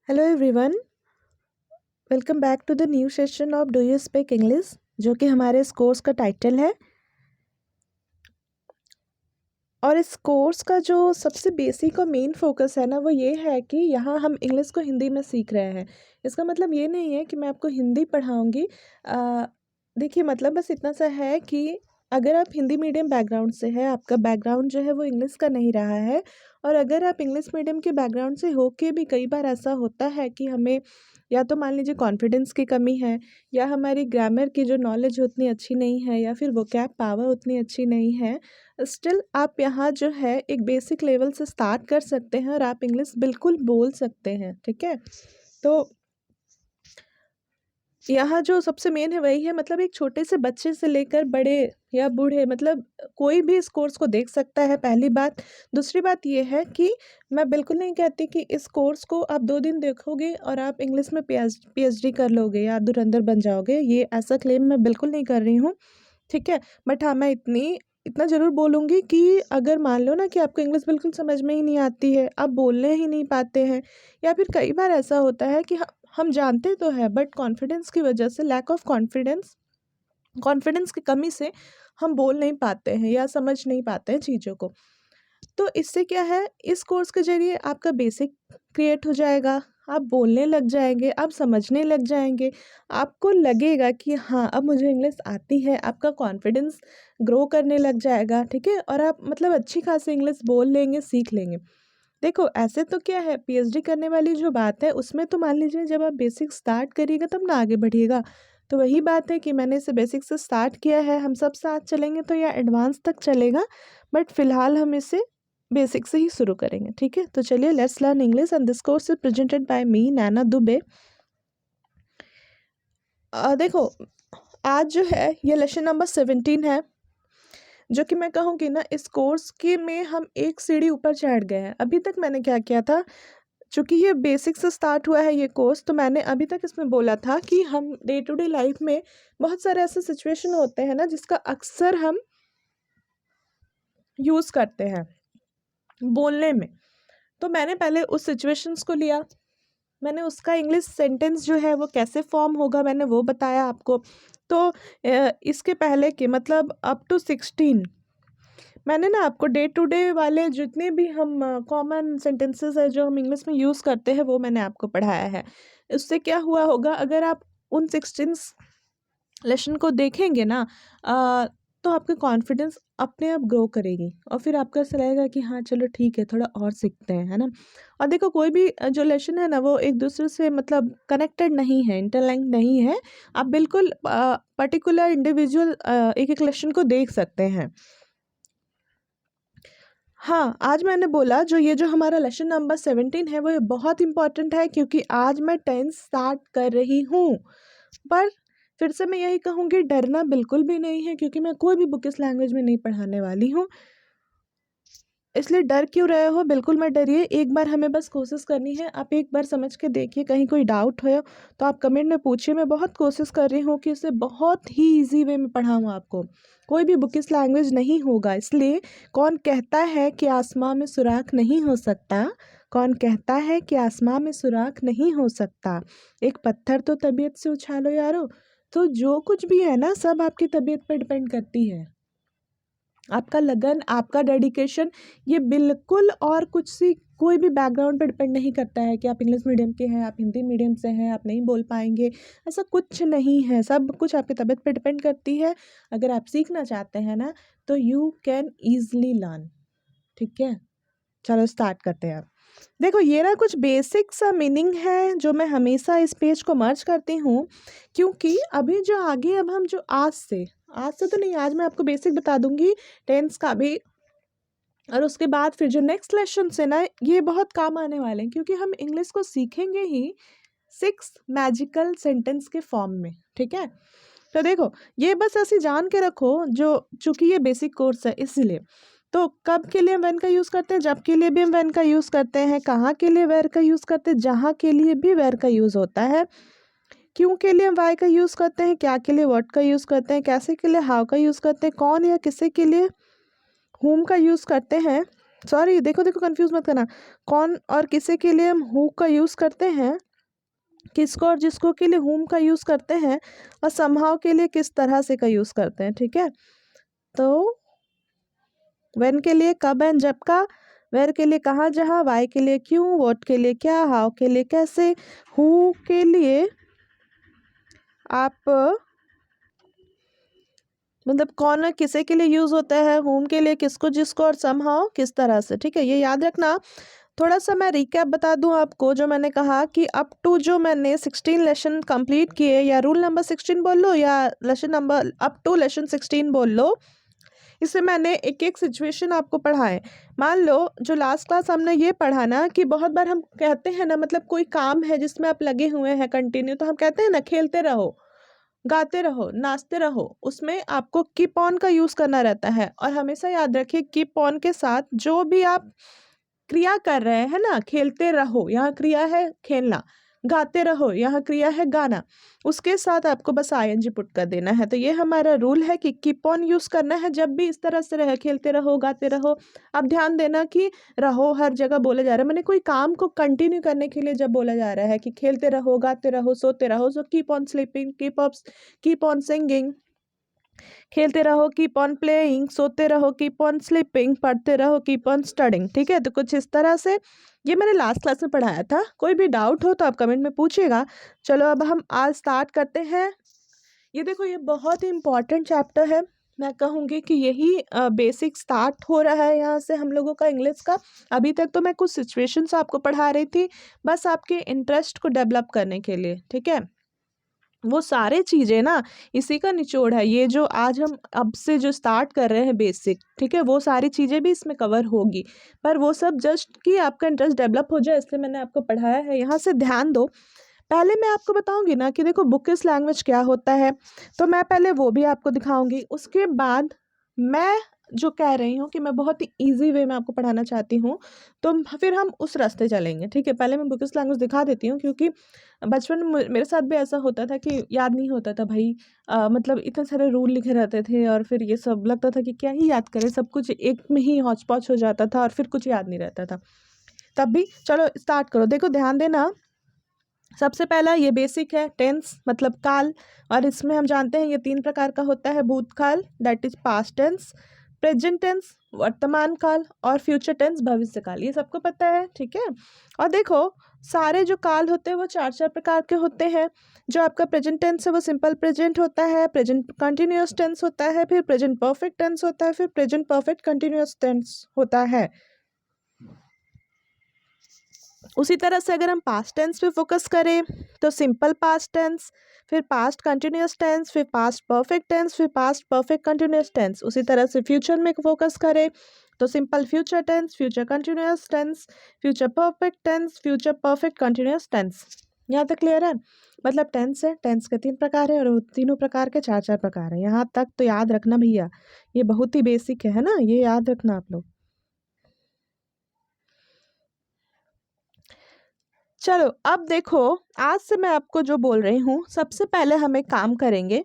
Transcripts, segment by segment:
Hello everyone, welcome back to the new session of do you speak English, जो कि हमारे इस course का टाइटल है। और इस कोर्स का जो सबसे बेसिक और मेन फोकस है ना, वो ये है कि यहाँ हम इंग्लिश को हिंदी में सीख रहे हैं। इसका मतलब ये नहीं है कि मैं आपको हिंदी पढ़ाऊँगी। देखिए, मतलब बस इतना सा है कि अगर आप हिंदी मीडियम बैकग्राउंड से है, आपका बैकग्राउंड जो है वो इंग्लिश का नहीं रहा है, और अगर आप इंग्लिश मीडियम के बैकग्राउंड से होके भी कई बार ऐसा होता है कि हमें या तो मान लीजिए कॉन्फिडेंस की कमी है, या हमारी ग्रामर की जो नॉलेज उतनी अच्छी नहीं है, या फिर वोकैब पावर उतनी अच्छी नहीं है, स्टिल आप यहाँ जो है एक बेसिक लेवल से स्टार्ट कर सकते हैं और आप इंग्लिश बिल्कुल बोल सकते हैं। ठीक है, तो यहाँ जो सबसे मेन है वही है, मतलब एक छोटे से बच्चे से लेकर बड़े या बूढ़े, मतलब कोई भी इस कोर्स को देख सकता है, पहली बात। दूसरी बात ये है कि मैं बिल्कुल नहीं कहती कि इस कोर्स को आप 2 दिन देखोगे और आप इंग्लिश में पीएचडी कर लोगे या धुरंधर बन जाओगे, ये ऐसा क्लेम मैं बिल्कुल नहीं कर रही हूँ। ठीक है, बट हाँ, मैं इतना ज़रूर बोलूँगी कि अगर मान लो ना कि आपको इंग्लिश बिल्कुल समझ में ही नहीं आती है, आप बोलने ही नहीं पाते हैं, या फिर कई बार ऐसा होता है कि हम जानते तो हैं बट कॉन्फिडेंस की वजह से, लैक ऑफ कॉन्फिडेंस की कमी से हम बोल नहीं पाते हैं या समझ नहीं पाते हैं चीज़ों को। तो इससे क्या है, इस कोर्स के ज़रिए आपका बेसिक क्रिएट हो जाएगा, आप बोलने लग जाएँगे, आप समझने लग जाएँगे, आपको लगेगा कि हाँ, अब मुझे इंग्लिश आती है, आपका कॉन्फिडेंस ग्रो करने लग जाएगा। ठीक है, और आप मतलब अच्छी खासी इंग्लिश बोल लेंगे, सीख लेंगे। देखो, ऐसे तो क्या है, पीएचडी करने वाली जो बात है उसमें तो मान लीजिए जब आप बेसिक स्टार्ट करिएगा तब ना आगे बढ़िएगा। तो वही बात है कि मैंने इसे बेसिक से स्टार्ट किया है, हम सब साथ चलेंगे तो यह एडवांस तक चलेगा, बट फिलहाल हम इसे बेसिक से ही शुरू करेंगे। ठीक है, तो चलिए, let's learn English and this course is presented by me, Naina Dubey. देखो, आज जो है ये लेसन नंबर 17 है, जो कि मैं कहूँगी ना, इस कोर्स के में हम एक सीढ़ी ऊपर चढ़ गए हैं। अभी तक मैंने क्या किया था, चूँकि ये बेसिक से स्टार्ट हुआ है ये कोर्स, तो मैंने अभी तक इसमें बोला था कि हम डे टू डे लाइफ में बहुत सारे ऐसे सिचुएशन होते हैं ना, जिसका अक्सर हम यूज़ करते हैं बोलने में। तो मैंने पहले उस सिचुएशंस को लिया, मैंने उसका इंग्लिश सेंटेंस जो है वो कैसे फॉर्म होगा मैंने वो बताया आपको। तो इसके पहले के मतलब अप टू 16 मैंने ना आपको डे टू डे वाले जितने भी हम कॉमन सेंटेंसेस है जो हम इंग्लिश में यूज़ करते हैं वो मैंने आपको पढ़ाया है। उससे क्या हुआ होगा, अगर आप उन 16 लेसन को देखेंगे ना, तो आपका कॉन्फिडेंस अपने आप ग्रो करेगी, और फिर आपको ऐसा लगेगा कि हाँ चलो ठीक है, थोड़ा और सीखते हैं, है ना। और देखो, कोई भी जो लेसन है ना वो एक दूसरे से मतलब कनेक्टेड नहीं है, इंटरलिंक्ड नहीं है। आप बिल्कुल पर्टिकुलर इंडिविजुअल एक एक लेसन को देख सकते हैं। हाँ, आज मैंने बोला जो हमारा लेसन नंबर 17 है वो ये बहुत इम्पोर्टेंट है, क्योंकि आज मैं 10th स्टार्ट कर रही हूँ। पर फिर से मैं यही कहूँगी, डरना बिल्कुल भी नहीं है, क्योंकि मैं कोई भी बुक इस लैंग्वेज में नहीं पढ़ाने वाली हूँ। इसलिए डर क्यों रहे हो, बिल्कुल मत डरिए। एक बार हमें बस कोशिश करनी है, आप एक बार समझ के देखिए, कहीं कोई डाउट हो तो आप कमेंट में पूछिए। मैं बहुत कोशिश कर रही हूँ कि इसे बहुत ही ईजी वे में पढ़ाऊँ आपको। कोई भी बुक इस लैंग्वेज नहीं होगा, इसलिए कौन कहता है कि आसमां में सुराख नहीं हो सकता, कौन कहता है कि आसमां में सुराख नहीं हो सकता, एक पत्थर तो तबीयत से उछालो यारो। तो जो कुछ भी है ना, सब आपकी तबीयत पर डिपेंड करती है। आपका लगन, आपका डेडिकेशन, ये बिल्कुल और कुछ सी कोई भी बैकग्राउंड पे डिपेंड नहीं करता है कि आप इंग्लिश मीडियम के हैं, आप हिंदी मीडियम से हैं, आप नहीं बोल पाएंगे, ऐसा कुछ नहीं है। सब कुछ आपकी तबीयत पे डिपेंड करती है। अगर आप सीखना चाहते हैं ना, तो यू कैन ईजली लर्न। ठीक है, चलो स्टार्ट करते हैं। देखो, ये ना कुछ बेसिक सा मीनिंग है जो मैं हमेशा इस पेज को मर्ज करती हूँ, क्योंकि अभी जो आगे, अब हम जो आज से तो नहीं, आज मैं आपको बेसिक बता दूंगी टेंस का भी, और उसके बाद फिर जो नेक्स्ट लेसन से ना ये बहुत काम आने वाले हैं, क्योंकि हम इंग्लिश को सीखेंगे ही 6 मैजिकल सेंटेंस के फॉर्म में। ठीक है, तो देखो, ये बस ऐसे जान के रखो, जो चूंकि ये बेसिक कोर्स है इसलिए। तो कब के लिए हम वेन का यूज़ करते हैं, जब के लिए भी हम वेन का यूज़ करते हैं, कहाँ के लिए वेर का यूज़ करते हैं, जहाँ के लिए भी वेर का यूज़ होता है, क्यों के लिए हम वाई का यूज़ करते हैं, क्या के लिए व्हाट का यूज़ करते हैं, कैसे के लिए हाउ का यूज़ करते हैं, कौन या किसे के लिए हुम का यूज़ करते हैं, सॉरी, देखो देखो कंफ्यूज मत करना। कौन और किसे के लिए हम हु का यूज़ करते हैं, किसको और जिसको के लिए whom का यूज़ करते हैं, और somehow के लिए किस तरह से का यूज़ करते हैं, ठीक है। तो when के लिए कब एंड जब का, where के लिए कहाँ जहाँ, why के लिए क्यों, what के लिए क्या, how के लिए कैसे, who के लिए आप मतलब कौन और किसे के लिए यूज़ होता है, whom के लिए किसको जिसको, और somehow किस तरह से, ठीक है। ये याद रखना। थोड़ा सा मैं रिकैप बता दूं आपको, जो मैंने कहा कि अप टू जो मैंने 16 लेसन कंप्लीट किए, या रूल नंबर 16 बोल लो या lesson number up to lesson 16 बोल लो, इससे मैंने एक एक सिचुएशन आपको पढ़ाए। मान लो जो लास्ट क्लास हमने ये पढ़ा ना, कि बहुत बार हम कहते हैं ना, मतलब कोई काम है जिसमें आप लगे हुए हैं कंटिन्यू, तो हम कहते हैं ना खेलते रहो, गाते रहो, नाचते रहो, उसमें आपको कीप ऑन का यूज़ करना रहता है। और हमेशा याद रखिए कीप ऑन के साथ जो भी आप क्रिया कर रहे हैं ना, खेलते रहो यहाँ क्रिया है खेलना, गाते रहो यहाँ क्रिया है गाना, उसके साथ आपको बस आईएनजी पुट कर देना है। तो ये हमारा रूल है कि कीप ऑन यूज़ करना है जब भी इस तरह से रहे, खेलते रहो, गाते रहो। अब ध्यान देना कि रहो हर जगह बोला जा रहा है, मैंने कोई काम को कंटिन्यू करने के लिए जब बोला जा रहा है कि खेलते रहो, गाते रहो, सोते रहो, so keep on sleeping, keep on singing, खेलते रहो कीप ऑन प्लेइंग, सोते रहो कीप ऑन स्लीपिंग, पढ़ते रहो कीप ऑन स्टडिंग, ठीक है। तो कुछ इस तरह से ये मैंने लास्ट क्लास में पढ़ाया था। कोई भी डाउट हो तो आप कमेंट में पूछिएगा। चलो अब हम आज स्टार्ट करते हैं। ये देखो, ये बहुत ही इम्पॉर्टेंट चैप्टर है। मैं कहूँगी कि यही बेसिक स्टार्ट हो रहा है यहाँ से हम लोगों का इंग्लिश का। अभी तक तो मैं कुछ सिचुएशंस आपको पढ़ा रही थी, बस आपके इंटरेस्ट को डेवलप करने के लिए, ठीक है। वो सारे चीज़ें ना इसी का निचोड़ है, ये जो आज हम अब से जो स्टार्ट कर रहे हैं बेसिक, ठीक है, वो सारी चीज़ें भी इसमें कवर होगी। पर वो सब जस्ट कि आपका इंटरेस्ट डेवलप हो जाए, इसलिए मैंने आपको पढ़ाया है। यहाँ से ध्यान दो। पहले मैं आपको बताऊंगी ना कि देखो बुकिश लैंग्वेज क्या होता है, तो मैं पहले वो भी आपको दिखाऊंगी। उसके बाद मैं जो कह रही हूँ कि मैं बहुत ही ईजी वे में आपको पढ़ाना चाहती हूँ, तो फिर हम उस रास्ते चलेंगे, ठीक है। पहले मैं बुकिश लैंग्वेज दिखा देती हूँ, क्योंकि बचपन में मेरे साथ भी ऐसा होता था कि याद नहीं होता था भाई। मतलब इतने सारे रूल लिखे रहते थे, और फिर ये सब लगता था कि क्या ही याद करें, सब कुछ एक में ही हौच पौच हो जाता था, और फिर कुछ याद नहीं रहता था। तब भी चलो स्टार्ट करो। देखो ध्यान देना, सबसे पहला ये बेसिक है टेंस मतलब काल, और इसमें हम जानते हैं ये 3 प्रकार का होता है। भूतकाल that is past tense, present tense वर्तमान काल, और फ्यूचर टेंस भविष्य काल। ये सबको पता है, ठीक है। और देखो सारे जो काल होते हैं वो 4 प्रकार के होते हैं। जो आपका प्रेजेंट टेंस है वो सिंपल प्रेजेंट होता है, प्रेजेंट कंटिन्यूअस टेंस होता है, फिर प्रेजेंट परफेक्ट टेंस होता है, फिर प्रेजेंट परफेक्ट कंटिन्यूअस टेंस होता है। उसी तरह से अगर हम पास्ट टेंस पे फोकस करें तो सिंपल पास्ट टेंस, फिर पास्ट कंटिन्यूअस टेंस, फिर पास्ट परफेक्ट टेंस, फिर पास्ट परफेक्ट कंटिन्यूअस टेंस। उसी तरह से फ्यूचर में फोकस करें तो simple future tense, future continuous tense, future perfect tense, future perfect continuous tense. यहाँ तक क्लियर है? मतलब टेंस है, टेंस के 3 प्रकार है, और वो तीनों प्रकार के 4 प्रकार है। यहाँ तक तो याद रखना भैया, ये बहुत ही बेसिक है ना, ये याद रखना आप लोग। चलो अब देखो, आज से मैं आपको जो बोल रही हूँ, सबसे पहले हम एक काम करेंगे,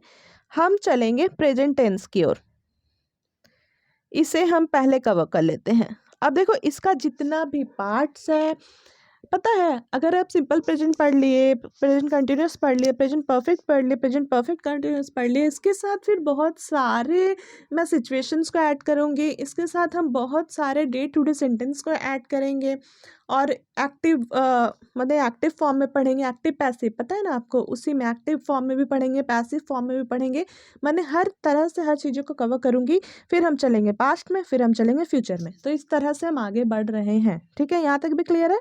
हम चलेंगे प्रेजेंट टेंस की ओर। इसे हम पहले कवर कर लेते हैं। अब देखो इसका जितना भी पार्ट्स है, पता है, अगर आप सिंपल प्रेजेंट पढ़ लिए, प्रेजेंट कंटिन्यूअस पढ़ लिए, प्रेजेंट परफेक्ट पढ़ लिए, प्रेजेंट परफेक्ट कंटिन्यूअस पढ़ लिए, इसके साथ फिर बहुत सारे मैं सिचुएशंस को ऐड करूँगी, इसके साथ हम बहुत सारे डे टू डे सेंटेंस को ऐड करेंगे, और एक्टिव मतलब एक्टिव फॉर्म में पढ़ेंगे, एक्टिव पैसिव पता है ना आपको, उसी में एक्टिव फॉर्म में भी पढ़ेंगे, पैसिव फॉर्म में भी पढ़ेंगे। मैंने हर तरह से हर चीज़ों को कवर करूँगी। फिर हम चलेंगे पास्ट में, फिर हम चलेंगे फ्यूचर में। तो इस तरह से हम आगे बढ़ रहे हैं, ठीक है। यहाँ तक भी क्लियर है?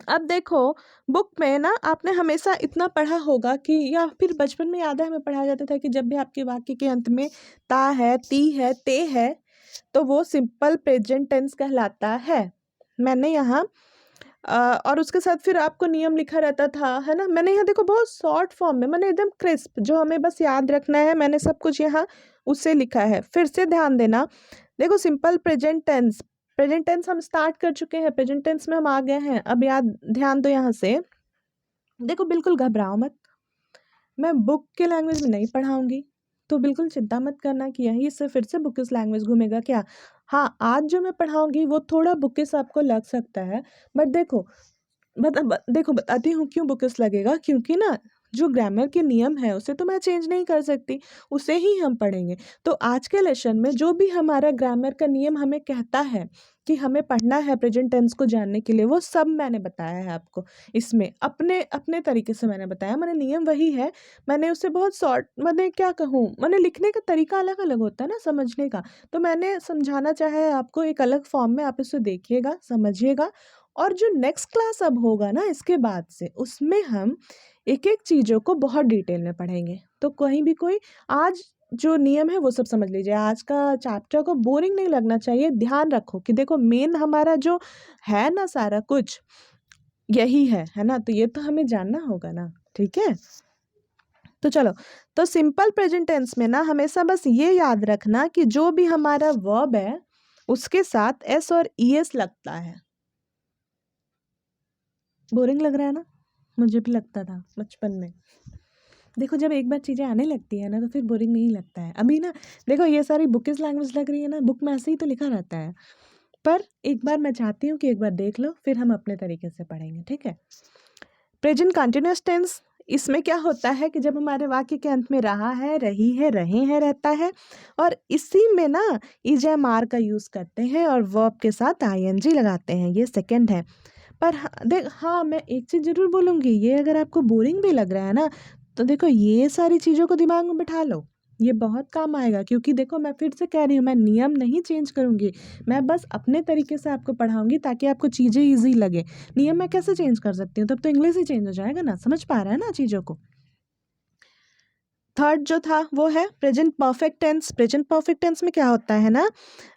अब देखो बुक में ना आपने हमेशा इतना पढ़ा होगा कि, या फिर बचपन में याद है हमें पढ़ाया जाता था कि जब भी आपके वाक्य के अंत में ता है, ती है, ते है, तो वो सिंपल प्रेजेंट टेंस कहलाता है। मैंने यहाँ और उसके साथ फिर आपको नियम लिखा रहता था, है ना। मैंने यहाँ देखो बहुत शॉर्ट फॉर्म में, मैंने एकदम क्रिस्प, जो हमें बस याद रखना है, मैंने सब कुछ यहाँ उससे लिखा है। फिर से ध्यान देना, देखो simple present tense, present tense हम स्टार्ट कर चुके हैं, प्रेजेंट टेंस में हम आ गए हैं। अब याद ध्यान दो यहाँ से, देखो बिल्कुल घबराओ मत, मैं बुक के लैंग्वेज में नहीं पढ़ाऊंगी, तो बिल्कुल चिंता मत करना कि यहीं से फिर से बुकिश लैंग्वेज घूमेगा क्या। हाँ, आज जो मैं पढ़ाऊँगी वो थोड़ा बुकिश आपको लग सकता है, बट देखो बताती हूँ क्यों बुकिश लगेगा, क्योंकि ना जो ग्रामर के नियम है उसे तो मैं चेंज नहीं कर सकती, उसे ही हम पढ़ेंगे। तो आज के लेसन में जो भी हमारा ग्रामर का नियम हमें कहता है कि हमें पढ़ना है प्रेजेंट टेंस को जानने के लिए, वो सब मैंने बताया है आपको। इसमें अपने अपने तरीके से मैंने बताया, मैंने नियम वही है, मैंने उसे बहुत शॉर्ट, मैंने क्या कहूँ, मैंने लिखने का तरीका अलग अलग होता है ना समझने का, तो मैंने समझाना चाहा है आपको एक अलग फॉर्म में, आप इसे देखिएगा समझिएगा। और जो नेक्स्ट क्लास अब होगा ना इसके बाद से, उसमें हम एक-एक चीज़ों को बहुत डिटेल में पढ़ेंगे। तो कहीं भी कोई आज जो नियम है वो सब समझ लीजिए। आज का चैप्टर को बोरिंग नहीं लगना चाहिए। ध्यान रखो कि देखो मेन हमारा जो है ना सारा कुछ, यही है ना? तो ये तो हमें जानना होगा ना, ठीक है? तो चलो, तो सिंपल प्रेजेंट टेंस में ना हमेशा बस ये याद रखना कि जो भी हमारा वर्ब है, उसके साथ एस और ईएस लगता है। बोरिंग लग रहा है ना? मुझे भी लगता था बचपन में। देखो जब एक बार चीज़ें आने लगती है ना तो फिर बोरिंग नहीं लगता है। अभी ना देखो ये सारी बुकिश लैंग्वेज लग रही है ना, बुक में ऐसे ही तो लिखा रहता है। पर एक बार मैं चाहती हूँ कि एक बार देख लो, फिर हम अपने तरीके से पढ़ेंगे, ठीक है? प्रेजेंट कंटिन्यूअस टेंस, इसमें क्या होता है कि जब हमारे वाक्य के अंत में रहा है, रही है, रहे हैं रहता है, और इसी में ना इज एम आर का यूज़ करते हैं और वर्ब के साथ आईएनजी लगाते हैं। ये सेकंड है। पर हाँ, मैं एक चीज़ ज़रूर बोलूँगी, ये अगर आपको बोरिंग भी लग रहा है ना, तो देखो ये सारी चीज़ों को दिमाग में बिठा लो, ये बहुत काम आएगा, क्योंकि देखो मैं फिर से कह रही हूँ, मैं नियम नहीं चेंज करूँगी, मैं बस अपने तरीके से आपको पढ़ाऊँगी ताकि आपको चीज़ें ईज़ी लगे। नियम मैं कैसे चेंज कर सकती हूँ? तब तो इंग्लिश ही चेंज हो जाएगा ना, समझ पा रहा है ना चीज़ों को? थर्ड जो था वो है present perfect tense. Present perfect tense में क्या होता है ना,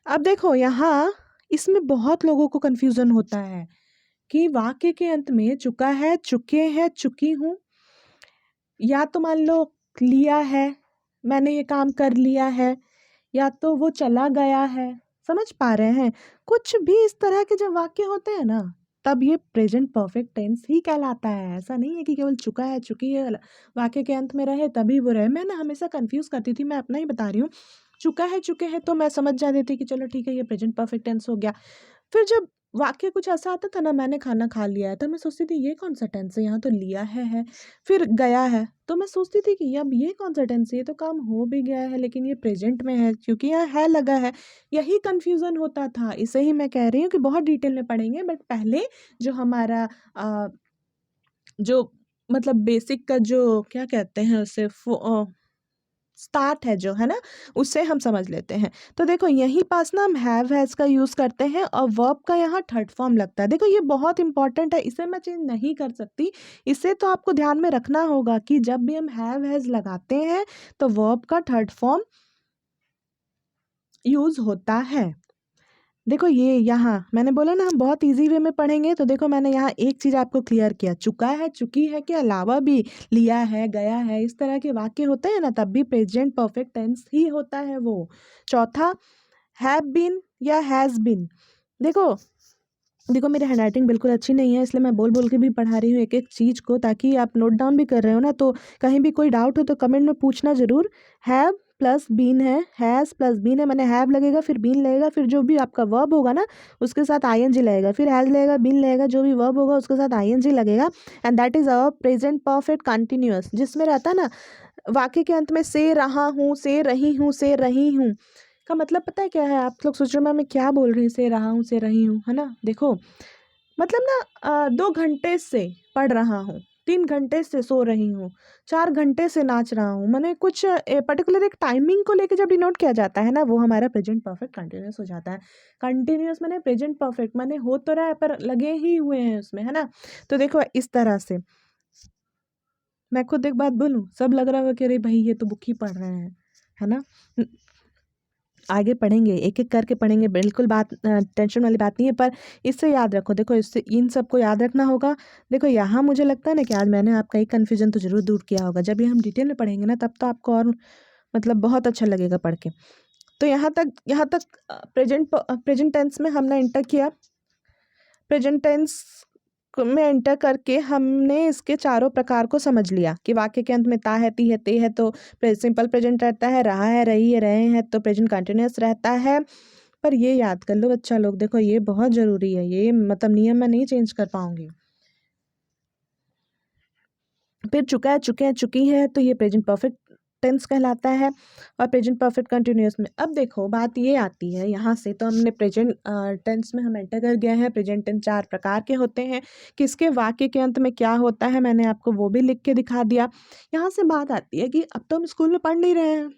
अब देखो यहाँ इसमें बहुत लोगों को कन्फ्यूज़न होता है कि वाक्य के अंत में चुका है, चुके हैं, चुकी हूँ, या तो मान लो लिया है, मैंने ये काम कर लिया है, या तो वो चला गया है। समझ पा रहे हैं? कुछ भी इस तरह के जब वाक्य होते हैं ना, तब ये प्रेजेंट परफेक्ट टेंस ही कहलाता है। ऐसा नहीं है कि केवल चुका है, चुकी है वाक्य के अंत में रहे तभी वो रहे। मैं ना हमेशा कन्फ्यूज़ करती थी, मैं अपना ही बता रही हूँ। चुका है, चुके हैं तो मैं समझ जाती थी कि चलो ठीक है ये प्रेजेंट परफेक्ट टेंस हो गया। फिर जब वाक्य कुछ ऐसा आता था ना, मैंने खाना खा लिया है, तो मैं सोचती थी ये कौन-सा टेंस है, यहाँ तो लिया है। फिर गया है, तो मैं सोचती थी कि अब ये कौन-सा टेंस है, ये तो काम हो भी गया है लेकिन ये प्रेज़ेंट में है क्योंकि यहाँ है लगा है। यही कन्फ्यूज़न होता था, इसे ही मैं कह रही हूँ कि बहुत डिटेल में पढ़ेंगे, बट पहले जो हमारा जो मतलब बेसिक का जो क्या कहते हैं उसे स्टार्ट है जो, है ना? उसे हम समझ लेते हैं। तो देखो यहीं पास ना हम हैव हैज़ का यूज़ करते हैं और वर्ब का यहाँ थर्ड फॉर्म लगता है। देखो ये बहुत इंपॉर्टेंट है, इसे मैं चेंज नहीं कर सकती। इसे तो आपको ध्यान में रखना होगा कि जब भी हम हैव हैज़ लगाते हैं तो वर्ब का थर्ड फॉर्म यूज़ होता है। देखो ये यहाँ मैंने बोला ना हम बहुत ईज़ी वे में पढ़ेंगे, तो देखो मैंने यहाँ एक चीज़ आपको क्लियर किया, चुका है, चुकी है के अलावा भी लिया है, गया है, इस तरह के वाक्य होते हैं ना, तब भी प्रेजेंट परफेक्ट टेंस ही होता है वो। चौथा, हैव बीन या हैज़ बीन। देखो देखो मेरी हैंडराइटिंग बिल्कुल अच्छी नहीं है, इसलिए मैं बोल-बोल के भी पढ़ा रही हूँ एक-एक चीज़ को, ताकि आप नोट डाउन भी कर रहे हो ना, तो कहीं भी कोई डाउट हो तो कमेंट में पूछना ज़रूर। हैव प्लस बीन है, हैज़ प्लस बीन है, माने हैव लगेगा, फिर बीन लगेगा, फिर जो भी आपका वर्ब होगा ना उसके साथ आईएनजी लगेगा, फिर हैज़ लगेगा, बीन लगेगा, जो भी वर्ब होगा उसके साथ आईएनजी लगेगा, and that is our present perfect continuous, जिसमें रहता है ना वाक्य के अंत में से रहा हूँ, से रही हूँ, से रही हूँ का मतलब पता है क्या है? आप लोग सोच रहे हो मैं क्या बोल रही हूँ, से रहा हूँ, से रही हूँ, है ना? देखो मतलब ना 2 घंटे से पढ़ रहा हूँ, 3 घंटे से सो रही हूँ, 4 घंटे से नाच रहा हूँ, माने कुछ पर्टिकुलर एक टाइमिंग को लेके जब डिनोट किया जाता है ना, वो हमारा प्रेजेंट परफेक्ट कंटीन्यूअस हो जाता है। कंटीन्यूअस माने प्रेजेंट परफेक्ट माने हो तो रहा है पर लगे ही हुए हैं उसमें, है ना? तो देखो इस तरह से मैं खुद एक बात बोलूँ, सब लग रहा होगा कि अरे भाई ये तो बुक ही पढ़ रहे हैं, है ना? आगे पढ़ेंगे, एक-एक करके पढ़ेंगे, बिल्कुल बात टेंशन वाली बात नहीं है, पर इससे याद रखो, देखो इससे इन सबको याद रखना होगा। देखो यहाँ मुझे लगता है ना कि आज मैंने आपका एक कन्फ्यूज़न तो ज़रूर दूर किया होगा। जब ये हम डिटेल में पढ़ेंगे ना तब तो आपको और मतलब बहुत अच्छा लगेगा पढ़ के। तो यहाँ तक प्रेजेंट टेंस में हमने एंटर किया। प्रेजेंट टेंस में एंटर करके हमने इसके चारों प्रकार को समझ लिया कि वाक्य के अंत में ता है, ती है, ते है तो सिंपल प्रेजेंट रहता है, रहा है, रही है, रहे हैं तो प्रेजेंट कंटिन्यूअस रहता है। पर ये याद कर लो बच्चा लोग, देखो ये बहुत ज़रूरी है, ये मतलब नियम मैं नहीं चेंज कर पाऊंगी। फिर चुका है, चुके हैं, चुकी है तो ये प्रेजेंट परफेक्ट टेंस कहलाता है। और प्रेजेंट परफेक्ट कंटिन्यूअस में अब देखो बात ये आती है, यहाँ से तो हमने प्रेजेंट टेंस में हम एंटर कर गए हैं। प्रेजेंट टेंस 4 प्रकार के होते हैं, किसके वाक्य के अंत में क्या होता है मैंने आपको वो भी लिख के दिखा दिया। यहाँ से बात आती है कि अब तो हम स्कूल में पढ़ नहीं रहे हैं,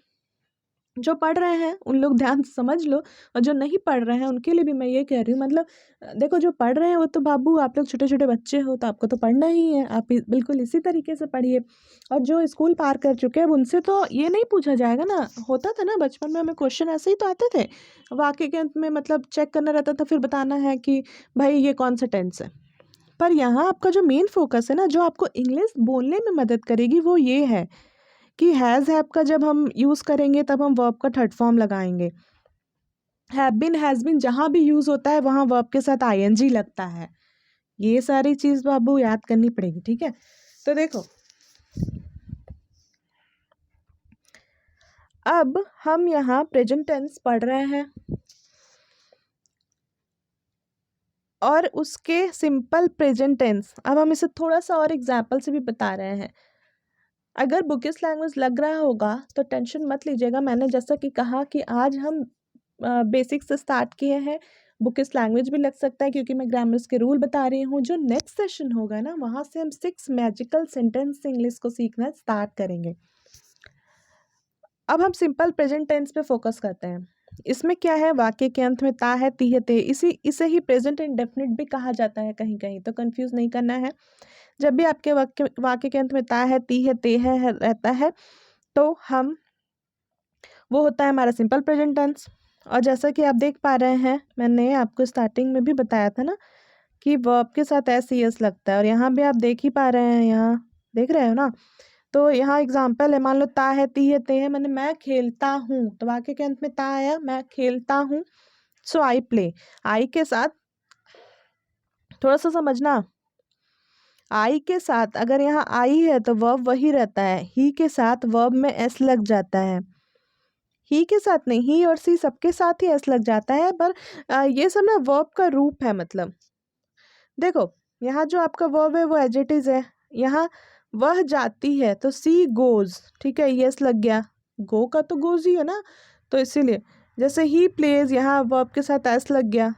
जो पढ़ रहे हैं उन लोग ध्यान से समझ लो, और जो नहीं पढ़ रहे हैं उनके लिए भी मैं ये कह रही हूँ, मतलब देखो जो पढ़ रहे हैं वो तो बाबू आप लोग छोटे छोटे बच्चे हो तो आपको तो पढ़ना ही है, आप बिल्कुल इसी तरीके से पढ़िए। और जो स्कूल पार कर चुके हैं अब उनसे तो ये नहीं पूछा जाएगा ना, होता था ना बचपन में हमें क्वेश्चन ऐसे ही तो आते थे, वाक्य के अंत में मतलब चेक करना रहता था, फिर बताना है कि भाई ये कौन सा टेंस है। पर यहाँ आपका जो मेन फोकस है ना, जो आपको इंग्लिश बोलने में मदद करेगी वो ये है कि हैज़ का जब हम यूज़ करेंगे तब हम वर्ब का थर्ड फॉर्म लगाएंगे। हैव बीन जहाँ भी यूज़ होता है वहाँ वर्ब के साथ आईएनजी लगता है। ये सारी चीज़ बाबू याद करनी पड़ेगी, ठीक है। तो देखो अब हम यहाँ प्रेजेंट टेंस पढ़ रहे हैं और उसके सिंपल प्रेजेंट टेंस, अब हम इसे थोड़ा सा और एग्जाम्पल से भी बता रहे हैं। अगर बुकिश लैंग्वेज लग रहा होगा तो टेंशन मत लीजिएगा, मैंने जैसा कि कहा कि आज हम बेसिक से स्टार्ट किए हैं, बुकिश लैंग्वेज भी लग सकता है क्योंकि मैं ग्रामर्स के रूल बता रही हूँ। जो नेक्स्ट सेशन होगा ना वहाँ से हम 6 मैजिकल सेंटेंस इंग्लिश को सीखना स्टार्ट करेंगे। अब हम सिंपल प्रेजेंट टेंस पे फोकस करते हैं। इसमें क्या है, वाक्य के अंत में ता है, ती है, ते, इसे ही प्रेजेंट इंडेफिनिट भी कहा जाता है कहीं कहीं, तो कंफ्यूज नहीं करना है। जब भी आपके वाक्य के अंत में ता है, ती है, ते है रहता है तो हम वो होता है हमारा सिंपल प्रेजेंट टेंस। और जैसा कि आप देख पा रहे हैं, मैंने आपको स्टार्टिंग में भी बताया था ना कि वर्ब के साथ एस ई एस लगता है, और यहाँ भी आप देख ही पा रहे हैं, यहाँ देख रहे हो ना। तो यहाँ एग्जाम्पल है, मान लो ता है, ती है, ते है, मैंने मैं खेलता हूँ तो वाक्य के अंत में ता आया, मैं खेलता हूँ। सो आई प्ले, आई के साथ थोड़ा सा समझना, आई के साथ अगर यहाँ आई है तो वर्ब वही रहता है, ही के साथ वर्ब में एस लग जाता है। ही के साथ नहीं, ही और सी सबके साथ ही एस लग जाता है, पर ये सब ना वर्ब का रूप है। मतलब देखो यहाँ जो आपका वर्ब है वो एडजेक्टिव है, यहाँ वह जाती है तो सी गोज, ठीक है, यस लग गया, गो का तो गोज ही है ना, तो इसीलिए जैसे ही प्लेज यहाँ वर्ब के साथ एस लग गया।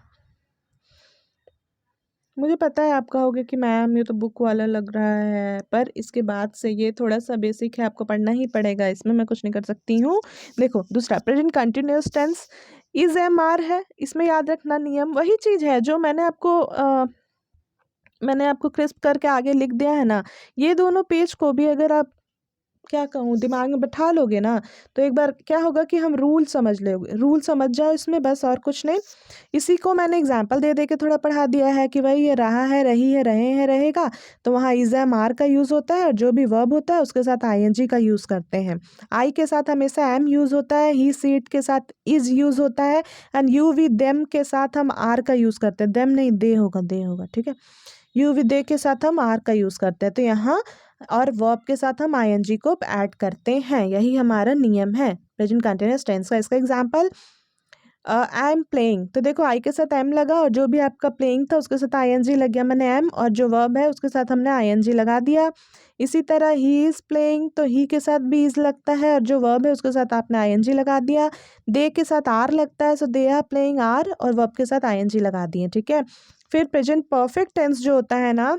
मुझे पता है आप कहोगे कि मैम ये तो बुक वाला लग रहा है, पर इसके बाद से ये थोड़ा सा बेसिक है, आपको पढ़ना ही पड़ेगा, इसमें मैं कुछ नहीं कर सकती हूँ। देखो दूसरा present continuous tense is am are है, इसमें याद रखना नियम वही चीज़ है जो मैंने आपको क्रिस्प करके आगे लिख दिया है ना। ये दोनों पेज को भी अगर आप क्या कहूँ दिमाग में बैठा लोगे ना तो एक बार क्या होगा कि हम रूल समझ लोगे, रूल समझ जाओ इसमें, बस और कुछ नहीं। इसी को मैंने एग्जाम्पल दे दे के थोड़ा पढ़ा दिया है कि भाई ये रहा है, रही है, रहे हैं, रहेगा, तो वहाँ इज एम आर का यूज़ होता है, और जो भी वर्ब होता है उसके साथ आईएनजी का यूज़ करते हैं। आई के साथ हमेशा एम यूज़ होता है, ही सी इट के साथ इज यूज़ होता है, एंड यू वी देम के साथ हम आर का यूज़ करते हैं। देम नहीं, दे होगा, दे होगा, ठीक है। यू वी दे के साथ हम आर का यूज़ करते हैं, तो यहाँ और वर्ब के साथ हम आईएनजी को ऐड करते हैं, यही हमारा नियम है प्रेजेंट कंटिन्यूअस टेंस का। इसका एग्जांपल आई एम प्लेइंग, तो देखो आई के साथ एम लगा और जो भी आपका प्लेइंग था उसके साथ आईएनजी लग गया, मैंने एम और जो वर्ब है उसके साथ हमने आईएनजी लगा दिया। इसी तरह ही इज़ प्लेइंग, तो ही के साथ भी इज़ लगता है और जो वर्ब है उसके साथ आपने आईएनजी लगा दिया। दे के साथ आर लगता है, सो दे आर प्लेइंग आर, और वर्ब के साथ आईएनजी लगा दिए, ठीक है। फिर प्रेजेंट परफेक्ट टेंस जो होता है ना,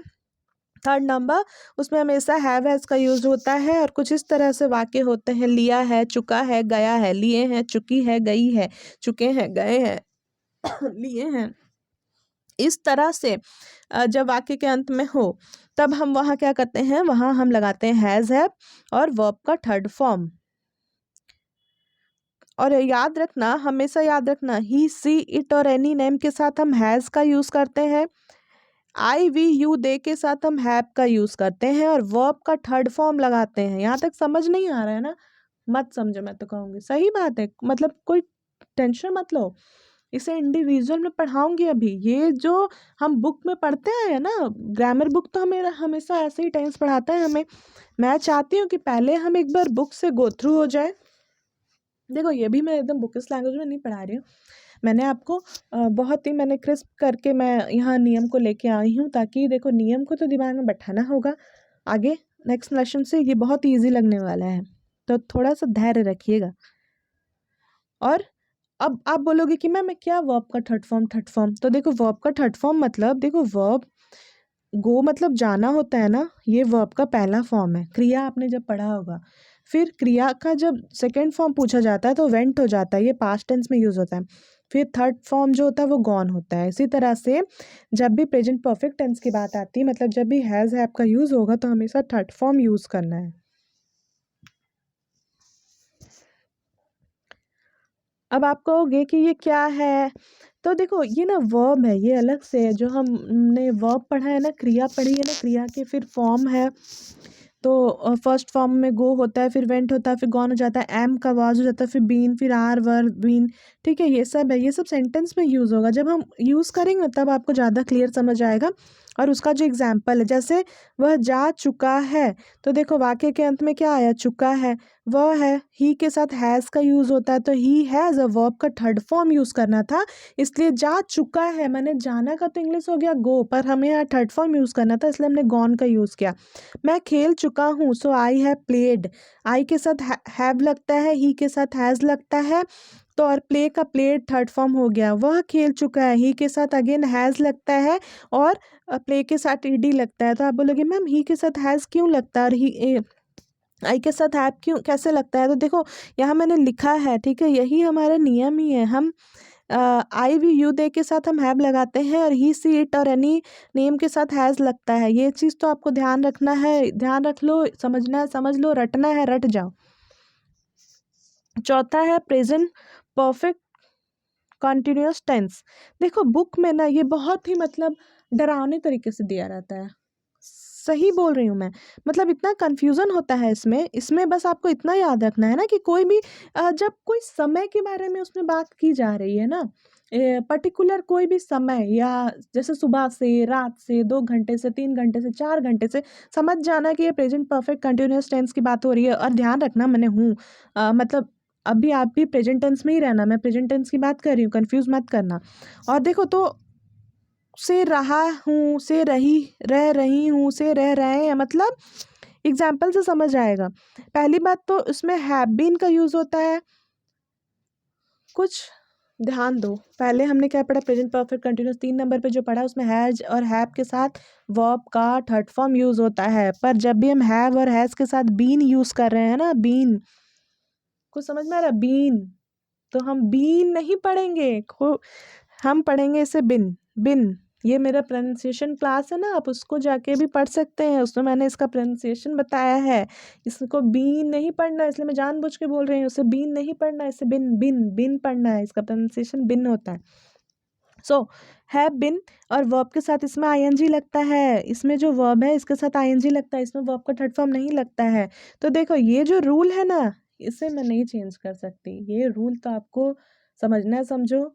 थर्ड नंबर, उसमें हमेशा हैज़ का यूज़ होता है, और कुछ इस तरह से वाक्य होते हैं, लिया है, चुका है, गया है, लिए हैं, चुकी है, गई है, चुके हैं, गए हैं, लिए हैं। इस तरह से जब वाक्य के अंत में हो तब हम वहाँ क्या करते हैं, वहाँ हम लगाते हैं हैज़ है और वर्ब का थर्ड फॉर्म। और याद रखना, हमेशा याद रखना, ही सी इट और एनी नेम के साथ हम हैज़ का यूज़ करते हैं, आई वी यू दे के साथ हम हैव का यूज़ करते हैं, और वर्ब का थर्ड फॉर्म लगाते हैं। यहाँ तक समझ नहीं आ रहा है ना, मत समझो, मैं तो कहूँगी सही बात है, मतलब कोई टेंशन मत लो, इसे इंडिविजुअल में पढ़ाऊंगी अभी। ये जो हम बुक में पढ़ते हैं ना, ग्रामर बुक तो हमें हमेशा ऐसे ही टेंस पढ़ाता है हमें। मैं चाहती हूँ कि पहले हम एक बार बुक से गो थ्रू हो जाए। देखो ये भी मैं एकदम बुकिश लैंग्वेज में नहीं पढ़ा रही हूँ, मैंने आपको बहुत ही मैंने क्रिस्प करके मैं यहाँ नियम को लेके आई हूँ, ताकि देखो नियम को तो दिमाग में बैठाना होगा। आगे नेक्स्ट लेसन से ये बहुत ईजी लगने वाला है, तो थोड़ा सा धैर्य रखिएगा। और अब आप बोलोगे कि मैं क्या वर्ब का थर्ड फॉर्म, तो देखो वर्ब का थर्ड फॉर्म मतलब, देखो वर्ब गो मतलब जाना होता है ना, ये वर्ब का पहला फॉर्म है। क्रिया आपने जब पढ़ा होगा, फिर क्रिया का जब सेकंड फॉर्म पूछा जाता है तो वेंट हो जाता है, ये पास्ट टेंस में यूज होता है। फिर थर्ड फॉर्म जो होता है वो गॉन होता है। इसी तरह से जब भी प्रेजेंट परफेक्ट टेंस की बात आती है, मतलब जब भी हैज़ हैव का यूज होगा, तो हमेशा थर्ड फॉर्म यूज करना है। अब आप कहोगे कि ये क्या है, तो देखो ये ना वर्ब है, ये अलग से है। जो हमने वर्ब पढ़ा है ना, क्रिया पढ़ी है ना, क्रिया के फिर फॉर्म है। तो फर्स्ट फॉर्म में गो होता है, फिर वेंट होता है, फिर गॉन हो जाता है, एम का वाज हो जाता है, फिर बीन, फिर आर वर बीन। ठीक है, ये सब है, ये सब सेंटेंस में यूज़ होगा। जब हम यूज़ करेंगे तब आपको ज़्यादा क्लियर समझ आएगा। और उसका जो एग्जाम्पल है, जैसे वह जा चुका है, तो देखो वाक्य के अंत में क्या आया, चुका है। वह है, ही के साथ हैज़ का यूज़ होता है, तो ही हैज़ अ वर्ब का थर्ड फॉर्म यूज़ करना था, इसलिए जा चुका है। मैंने जाना का तो इंग्लिश हो गया गो, पर हमें यहाँ थर्ड फॉर्म यूज़ करना था, इसलिए हमने गॉन का यूज़ किया। मैं खेल चुका हूँ, सो आई हैव प्लेड। आई के साथ हैव लगता है, ही के साथ हैज़ लगता है, तो और प्ले का प्लेड थर्ड फॉर्म हो गया। वह खेल चुका है, ही के साथ अगेन हैज़ लगता है, और प्ले के साथ ईडी लगता है। तो आप बोलोगे मैम ही के साथ हैज़ क्यों लगता है और ही आई के साथ हैव क्यों कैसे लगता है, तो देखो यहाँ मैंने लिखा है, ठीक है, यही हमारा नियम ही है। हम आई वी यू दे के साथ हम हैव लगाते हैं, और ही सी इट और एनी नेम के साथ हैज़ लगता है। ये चीज़ तो आपको ध्यान रखना है, ध्यान रख लो, समझना है समझ लो, रटना है रट जाओ। चौथा है प्रेजेंट परफेक्ट कॉन्टिन्यूस टेंस। देखो बुक में ना ये बहुत ही मतलब डरावने तरीके से दिया रहता है, सही बोल रही हूँ मैं, मतलब इतना कन्फ्यूज़न होता है इसमें। इसमें बस आपको इतना याद रखना है ना कि कोई भी जब कोई समय के बारे में उसमें बात की जा रही है ना, पर्टिकुलर कोई भी समय, या जैसे सुबह से, रात से, 2 घंटे से, 3 घंटे से, 4 घंटे से, समझ जाना कि ये प्रेजेंट परफेक्ट कंटिन्यूस टेंस की बात हो रही है। और ध्यान रखना, मैंने हूँ मतलब अभी आप भी प्रेजेंट टेंस में ही रहना, मैं प्रेजेंट टेंस की बात कर रही हूँ, कंफ्यूज मत करना। और देखो तो से रहा हूँ, से रह रही हूँ, से रह रहे हैं, मतलब एग्जाम्पल से समझ आएगा। पहली बात तो इसमें हैव बीन का यूज़ होता है। कुछ ध्यान दो, पहले हमने क्या पढ़ा, प्रेजेंट परफेक्ट कंटिन्यूस 3 नंबर पे जो पढ़ा, उसमें हैज और हैव के साथ वर्ब का थर्ड फॉर्म यूज़ होता है। पर जब भी हम हैव और हैज़ के साथ बीन यूज़ कर रहे हैं ना, बीन, कुछ समझ में आ रहा, बीन, तो हम बीन नहीं पढ़ेंगे, हम पढ़ेंगे इसे बिन। बिन, ये मेरा प्रोनाउंसिएशन क्लास है ना, आप उसको जाके भी पढ़ सकते हैं, उसमें मैंने इसका प्रोनाउंसिएशन बताया है। इसको बीन नहीं पढ़ना, इसलिए मैं जानबूझ के बोल रही हूँ, इसे बीन नहीं पढ़ना, इसे बिन बिन बिन पढ़ना है, इसका प्रोनाउंसिएशन बिन होता है। सो हैव बिन, और वर्ब के साथ इसमें आईएनजी लगता है। इसमें जो वर्ब है इसके साथ आईएनजी लगता है, इसमें वर्ब का थर्ड फॉर्म नहीं लगता है। तो देखो ये जो रूल है ना, इसे मैं नहीं चेंज कर सकती, ये रूल तो आपको समझना है, समझो।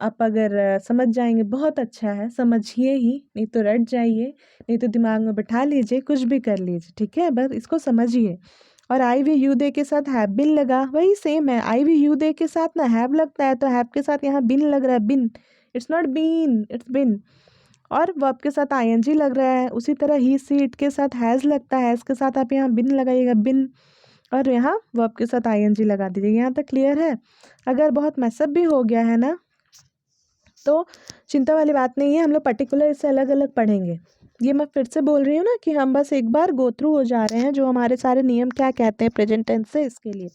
आप अगर समझ जाएंगे बहुत अच्छा है, समझिए ही, नहीं तो रट जाइए, नहीं तो दिमाग में बैठा लीजिए, कुछ भी कर लीजिए, ठीक है, बस इसको समझिए। और आई वी यू दे के साथ हैव बिन लगा, वही सेम है, आई वी यू दे के साथ ना हैव लगता है, तो हैव के साथ यहाँ बिन लग रहा है, bin, it's not bean, it's bin. और वर्ब के साथ आईएनजी लग रहा है, उसी तरह ही सी इट के साथ हैज़ लगता है, हैज़ के साथ आप यहाँ बिन लगाइएगा, बिन, और यहाँ वर्ब के साथ आईएनजी लगा दीजिए। यहाँ तक क्लियर है? अगर बहुत मैसअप भी हो गया है ना, तो चिंता वाली बात नहीं है, हम लोग पर्टिकुलर इससे अलग अलग पढ़ेंगे। ये मैं फिर से बोल रही हूँ ना कि हम बस एक बार गो थ्रू हो जा रहे हैं जो हमारे सारे नियम क्या कहते हैं प्रेजेंट टेंस से, इसके लिए।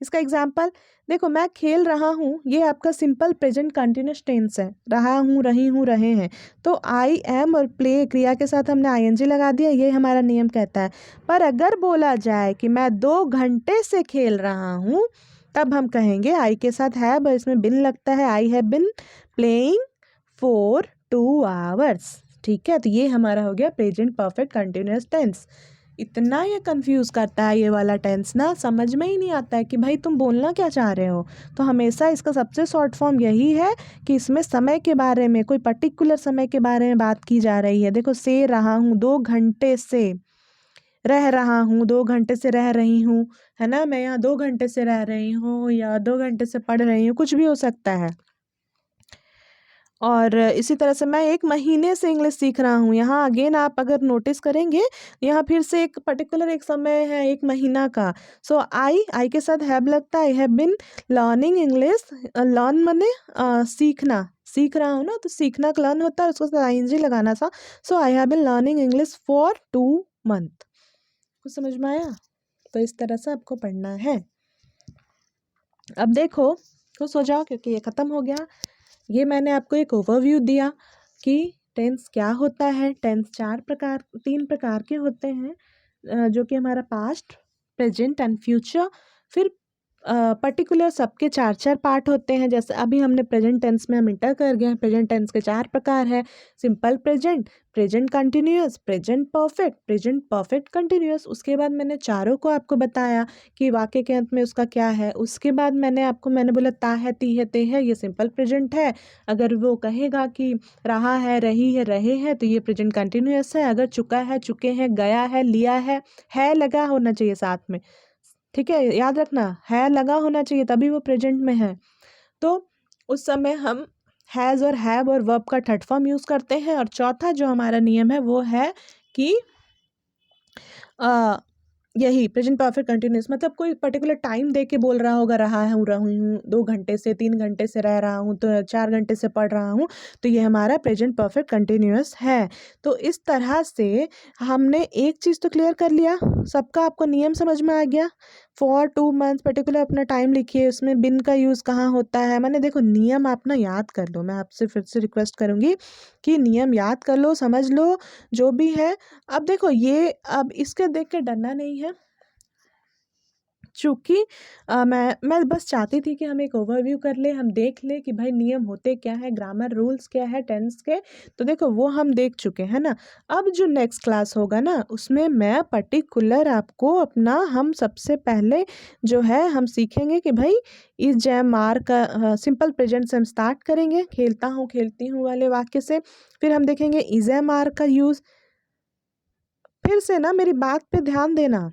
इसका एग्जाम्पल देखो, मैं खेल रहा हूँ, ये आपका सिंपल प्रेजेंट कंटिन्यूस टेंस है, रहा हूँ, रही हूँ, रहे हैं। तो आई एम और प्ले क्रिया के साथ हमने आईएनजी लगा दिया, ये हमारा नियम कहता है। पर अगर बोला जाए कि मैं 2 घंटे से खेल रहा हूँ, तब हम कहेंगे आई के साथ हैव, इसमें बिन लगता है, आई have been playing for 2 hours। ठीक है, तो ये हमारा हो गया प्रेजेंट परफेक्ट कंटिन्यूस टेंस। इतना ये कंफ्यूज करता है ये वाला टेंस ना, समझ में ही नहीं आता है कि भाई तुम बोलना क्या चाह रहे हो। तो हमेशा इसका सबसे शॉर्ट फॉर्म यही है कि इसमें समय के बारे में, कोई पर्टिकुलर समय के बारे में बात की जा रही है। देखो, से रहा हूँ, 2 घंटे से रह रहा हूँ, 2 घंटे से रह रही हूँ, है ना। मैं यहाँ 2 घंटे से रह रही हूँ या 2 घंटे से पढ़ रही हूँ, कुछ भी हो सकता है। और इसी तरह से मैं 1 महीने से इंग्लिश सीख रहा हूँ। यहाँ अगेन आप अगर नोटिस करेंगे, यहाँ फिर से एक पर्टिकुलर एक समय है 1 महीना का। सो आई के साथ हैव लगता है। आई have been learning English. Learn माने सीखना, सीख रहा हूँ ना, तो सीखना का लर्न होता है, उसको साथ ING लगाना था। So I have been learning English for 2 month. कुछ समझ में आया? तो इस तरह से आपको पढ़ना है। अब देखो, खुश हो जाओ क्योंकि ये ख़त्म हो गया। ये मैंने आपको एक ओवरव्यू दिया कि टेंस क्या होता है। टेंस 3 प्रकार के होते हैं, जो कि हमारा पास्ट, प्रेजेंट एंड फ्यूचर। फिर पर्टिकुलर सबके 4 पार्ट होते हैं। जैसे अभी हमने प्रेजेंट टेंस में हम इंटर कर गए हैं। प्रेजेंट टेंस के 4 प्रकार हैं: simple present, present continuous, present perfect continuous. उसके बाद मैंने चारों को आपको बताया कि वाक्य के अंत में उसका क्या है। उसके बाद मैंने बोला ता है, ती है, ते है, ये सिंपल प्रेजेंट है। अगर वो कहेगा कि रहा है, रही है, रहे हैं, तो ये प्रेजेंट कंटिन्यूअस है। अगर चुका है, चुके हैं, गया है, लिया है लगा होना चाहिए साथ में, ठीक है, याद रखना, है लगा होना चाहिए तभी वो प्रेजेंट में है। तो उस समय हम हैज़ और हैव और वर्ब का थर्ड फॉर्म यूज़ करते हैं। और चौथा जो हमारा नियम है वो है कि यही प्रेजेंट परफेक्ट कंटिन्यूअस, मतलब कोई पर्टिकुलर टाइम दे के बोल रहा होगा, रही हूँ 2 घंटे से, 3 घंटे से रह रहा हूँ, तो 4 घंटे से पढ़ रहा हूँ, तो ये हमारा प्रेजेंट परफेक्ट कंटिन्यूअस है। तो इस तरह से हमने एक चीज़ तो क्लियर कर लिया, सबका आपको नियम समझ में आ गया। फॉर 2 मंथ पर्टिकुलर अपना टाइम लिखिए, उसमें बिन का यूज़ कहाँ होता है। मैंने देखो नियम आप ना याद कर लो, मैं आपसे फिर से रिक्वेस्ट करूँगी कि नियम याद कर लो, समझ लो जो भी है। अब देखो ये, अब इसके देख के डरना नहीं है, चूँकि मैं बस चाहती थी कि हम एक ओवरव्यू कर लें, हम देख लें कि भाई नियम होते क्या है, ग्रामर रूल्स क्या है टेंस के। तो देखो वो हम देख चुके हैं ना। अब जो नेक्स्ट क्लास होगा ना, उसमें मैं पर्टिकुलर आपको अपना, हम सबसे पहले जो है हम सीखेंगे कि भाई इस जैम मार का सिंपल प्रेजेंट से हम स्टार्ट करेंगे, खेलता हूँ, खेलती हूँ वाले वाक्य से। फिर हम देखेंगे इज एम आर का यूज़। फिर से ना मेरी बात पे ध्यान देना,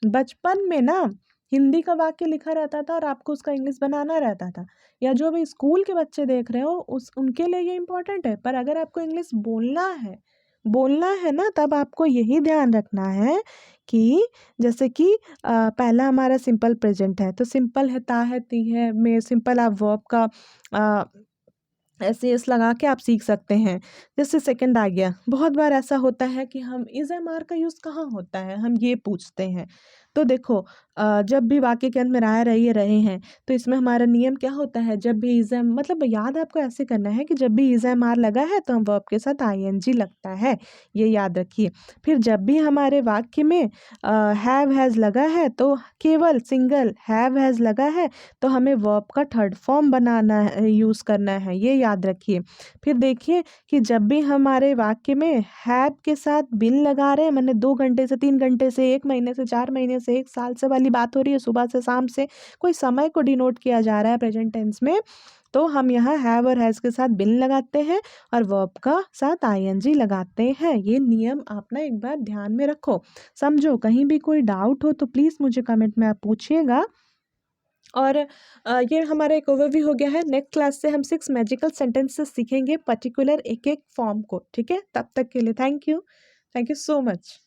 बचपन में ना हिंदी का वाक्य लिखा रहता था और आपको उसका इंग्लिश बनाना रहता था, या जो भी स्कूल के बच्चे देख रहे हो उस उनके लिए ये इम्पोर्टेंट है। पर अगर आपको इंग्लिश बोलना है ना, तब आपको यही ध्यान रखना है कि जैसे कि पहला हमारा सिंपल प्रेजेंट है, तो सिंपल है, ता है, ती है में सिंपल आप वर्ब का ऐसे एस लगा के आप सीख सकते हैं। जैसे सेकंड आ गया, बहुत बार ऐसा होता है कि हम इज एम आर का यूज़ कहाँ होता है, हम ये पूछते हैं। तो देखो जब भी वाक्य के अंत में रहे हैं, तो इसमें हमारा नियम क्या होता है, जब भी इज एम, मतलब याद आपको ऐसे करना है कि जब भी इज एम आर लगा है तो हम वर्ब के साथ ING लगता है, ये याद रखिए। फिर जब भी हमारे वाक्य में हैव हैज़ लगा है, तो केवल सिंगल हैव हैज़ लगा है, तो हमें वर्ब का थर्ड फॉर्म बनाना है, यूज़ करना है, ये याद रखिए। फिर देखिए कि जब भी हमारे वाक्य में हैव के साथ बिन लगा रहे हैं, मैंने 2 घंटे से, 3 घंटे से, 1 महीने से, 4 महीने से, 1 साल से वाली बात हो रही है, सुबह से शाम से, कोई समय को डिनोट किया जा रहा है प्रेजेंट टेंस में, तो हम यहाँ हैव और हैज़ के साथ बिन लगाते हैं और वर्ब का साथ ING लगाते हैं। ये नियम आप ना एक बार ध्यान में रखो, समझो। कहीं भी कोई डाउट हो तो प्लीज़ मुझे कमेंट में आप पूछिएगा। और ये हमारा एक ओवरव्यू हो गया है। नेक्स्ट क्लास से हम 6 मैजिकल सेंटेंसेस सीखेंगे, पर्टिकुलर एक एक फॉर्म को, ठीक है। तब तक के लिए थैंक यू सो मच।